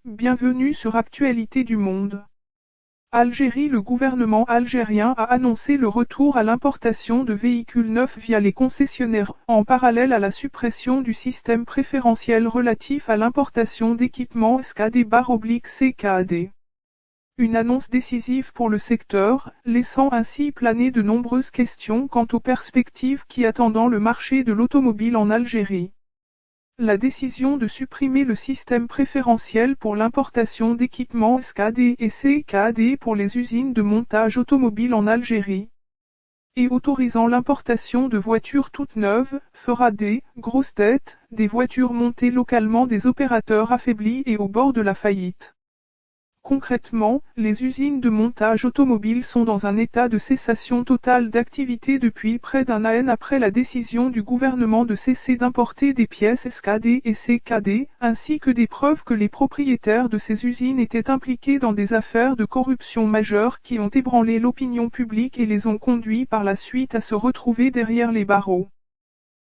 Bienvenue sur Actualité du Monde. Algérie. Le gouvernement algérien a annoncé le retour à l'importation de véhicules neufs via les concessionnaires, en parallèle à la suppression du système préférentiel relatif à l'importation d'équipements SKD/CKD. Une annonce décisive pour le secteur, laissant ainsi planer de nombreuses questions quant aux perspectives qui attendent le marché de l'automobile en Algérie. La décision de supprimer le système préférentiel pour l'importation d'équipements SKD et CKD pour les usines de montage automobile en Algérie et autorisant l'importation de voitures toutes neuves, fera des grosses têtes, des voitures montées localement des opérateurs affaiblis et au bord de la faillite. Concrètement, les usines de montage automobile sont dans un état de cessation totale d'activité depuis près d'un an après la décision du gouvernement de cesser d'importer des pièces SKD et CKD, ainsi que des preuves que les propriétaires de ces usines étaient impliqués dans des affaires de corruption majeures qui ont ébranlé l'opinion publique et les ont conduits par la suite à se retrouver derrière les barreaux.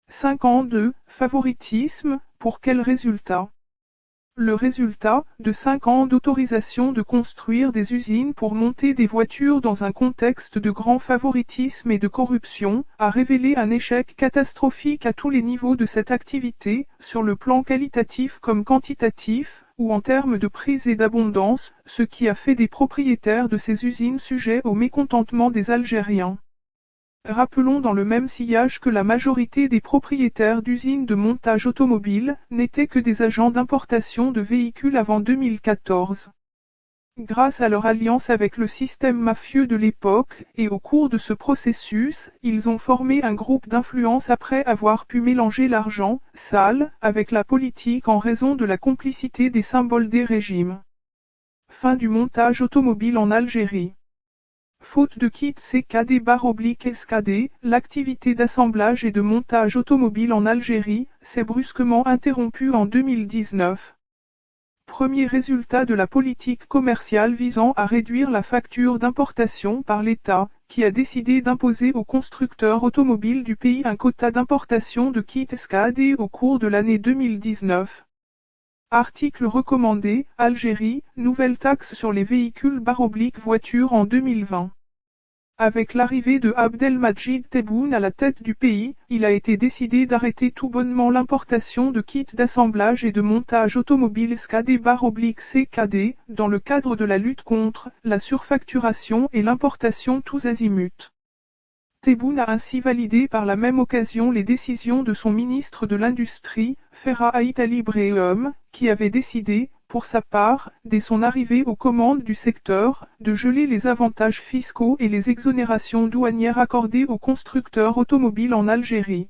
5 ans de favoritisme, pour quel résultat ? Le résultat, de 5 ans d'autorisation de construire des usines pour monter des voitures dans un contexte de grand favoritisme et de corruption, a révélé un échec catastrophique à tous les niveaux de cette activité, sur le plan qualitatif comme quantitatif, ou en termes de prix et d'abondance, ce qui a fait des propriétaires de ces usines sujets au mécontentement des Algériens. Rappelons dans le même sillage que la majorité des propriétaires d'usines de montage automobile n'étaient que des agents d'importation de véhicules avant 2014. Grâce à leur alliance avec le système mafieux de l'époque, et au cours de ce processus, ils ont formé un groupe d'influence après avoir pu mélanger l'argent sale avec la politique en raison de la complicité des symboles des régimes. Fin du montage automobile en Algérie. Faute de kit CKD/SKD, l'activité d'assemblage et de montage automobile en Algérie s'est brusquement interrompue en 2019. Premier résultat de la politique commerciale visant à réduire la facture d'importation par l'État, qui a décidé d'imposer aux constructeurs automobiles du pays un quota d'importation de kits SKD au cours de l'année 2019. Article recommandé, Algérie, nouvelle taxe sur les véhicules/voitures en 2020. Avec l'arrivée de Abdelmadjid Tebboune à la tête du pays, il a été décidé d'arrêter tout bonnement l'importation de kits d'assemblage et de montage automobile SKD/CKD, dans le cadre de la lutte contre la surfacturation et l'importation tous azimuts. Tebboune a ainsi validé par la même occasion les décisions de son ministre de l'Industrie, Ferhat Ali Brehom, qui avait décidé, pour sa part, dès son arrivée aux commandes du secteur, de geler les avantages fiscaux et les exonérations douanières accordées aux constructeurs automobiles en Algérie.